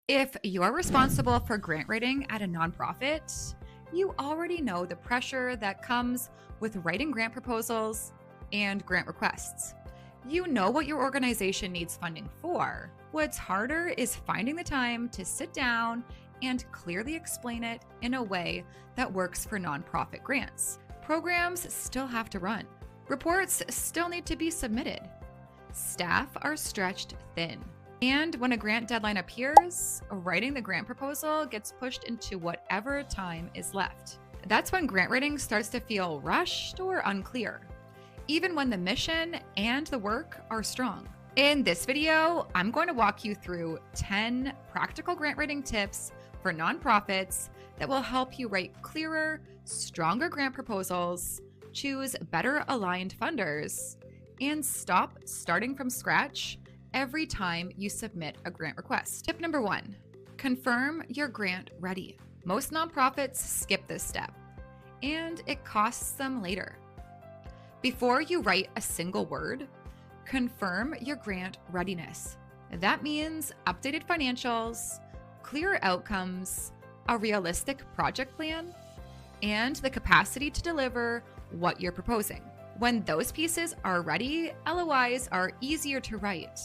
If you're responsible for grant writing at a nonprofit, you already know the pressure that comes with writing grant proposals and grant requests. You know what your organization needs funding for. What's harder is finding the time to sit down and clearly explain it in a way that works for nonprofit grants. Programs still have to run. Reports still need to be submitted. Staff are stretched thin. And when a grant deadline appears, writing the grant proposal gets pushed into whatever time is left. That's when grant writing starts to feel rushed or unclear, even when the mission and the work are strong. In this video, I'm going to walk you through 10 practical grant writing tips for nonprofits that will help you write clearer, stronger grant proposals, choose better aligned funders, and stop starting from scratch every time you submit a grant request. Tip number 1, confirm your grant ready. Most nonprofits skip this step, and it costs them later. Before you write a single word, confirm your grant readiness. That means updated financials, clear outcomes, a realistic project plan, and the capacity to deliver what you're proposing. When those pieces are ready, LOIs are easier to write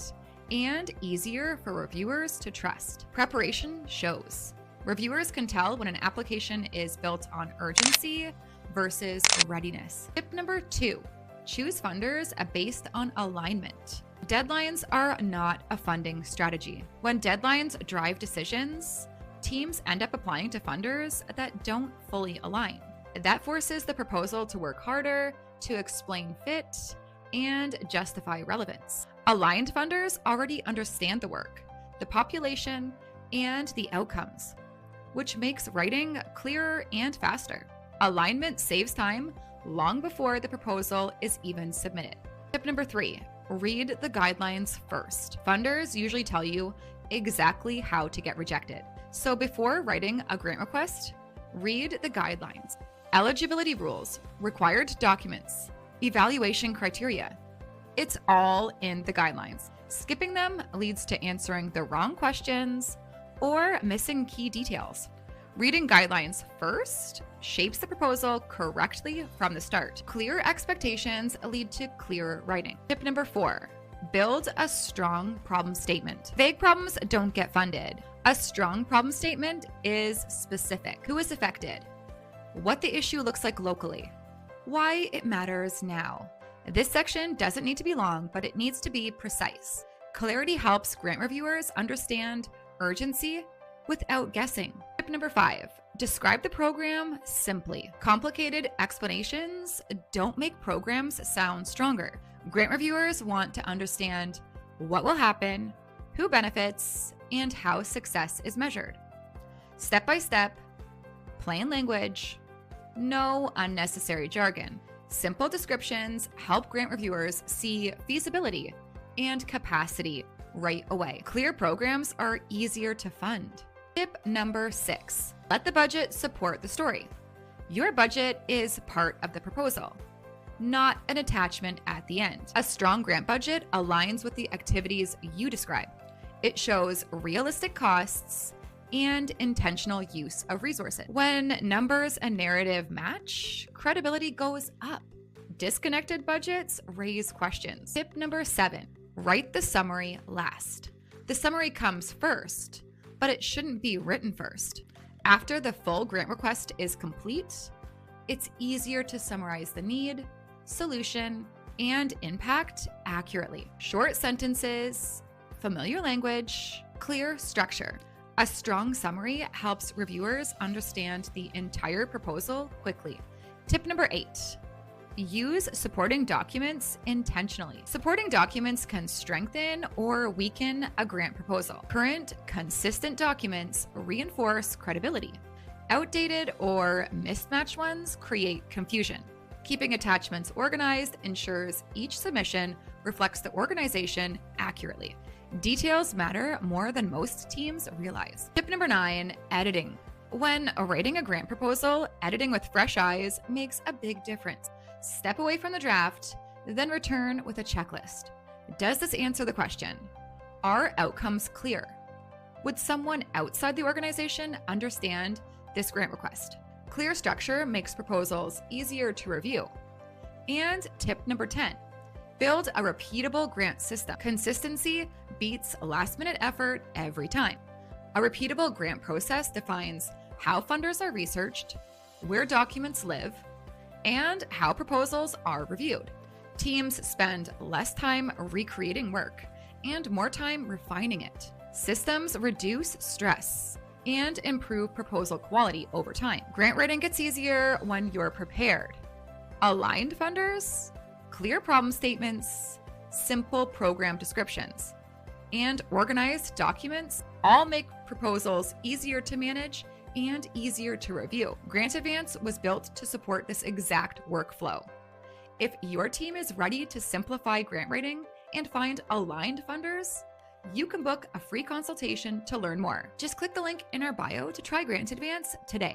and easier for reviewers to trust. Preparation shows. Reviewers can tell when an application is built on urgency versus readiness. Tip number 2, choose funders based on alignment. Deadlines are not a funding strategy. When deadlines drive decisions, teams end up applying to funders that don't fully align. That forces the proposal to work harder, to explain fit, and justify relevance. Aligned funders already understand the work, the population, and the outcomes, which makes writing clearer and faster. Alignment saves time long before the proposal is even submitted. Tip number 3, read the guidelines first. Funders usually tell you exactly how to get rejected. So before writing a grant request, read the guidelines. Eligibility rules, required documents, evaluation criteria. It's all in the guidelines. Skipping them leads to answering the wrong questions or missing key details. Reading guidelines first shapes the proposal correctly from the start. Clear expectations lead to clearer writing. Tip number 4, build a strong problem statement. Vague problems don't get funded. A strong problem statement is specific. Who is affected? What the issue looks like locally, why it matters now. This section doesn't need to be long, but it needs to be precise. Clarity helps grant reviewers understand urgency without guessing. Tip number 5, describe the program simply. Complicated explanations don't make programs sound stronger. Grant reviewers want to understand what will happen, who benefits, and how success is measured. Step by step, plain language, no unnecessary jargon. Simple descriptions help grant reviewers see feasibility and capacity right away. Clear programs are easier to fund. Tip number 6, let the budget support the story. Your budget is part of the proposal, not an attachment at the end. A strong grant budget aligns with the activities you describe. It shows realistic costs and intentional use of resources. When numbers and narrative match, credibility goes up. Disconnected budgets raise questions. Tip number 7, write the summary last. The summary comes first, but it shouldn't be written first. After the full grant request is complete, it's easier to summarize the need, solution, and impact accurately. Short sentences, familiar language, clear structure. A strong summary helps reviewers understand the entire proposal quickly. Tip number 8, use supporting documents intentionally. Supporting documents can strengthen or weaken a grant proposal. Current, consistent documents reinforce credibility. Outdated or mismatched ones create confusion. Keeping attachments organized ensures each submission reflects the organization accurately. Details matter more than most teams realize. Tip number 9, editing. When writing a grant proposal, editing with fresh eyes makes a big difference. Step away from the draft, then return with a checklist. Does this answer the question? Are outcomes clear? Would someone outside the organization understand this grant request? Clear structure makes proposals easier to review. And tip number 10, build a repeatable grant system. Consistency beats last-minute effort every time. A repeatable grant process defines how funders are researched, where documents live, and how proposals are reviewed. Teams spend less time recreating work and more time refining it. Systems reduce stress and improve proposal quality over time. Grant writing gets easier when you're prepared. Aligned funders, clear problem statements, simple program descriptions, and organized documents all make proposals easier to manage and easier to review. Grant Advance was built to support this exact workflow. If your team is ready to simplify grant writing and find aligned funders, you can book a free consultation to learn more. Just click the link in our bio to try Grant Advance today.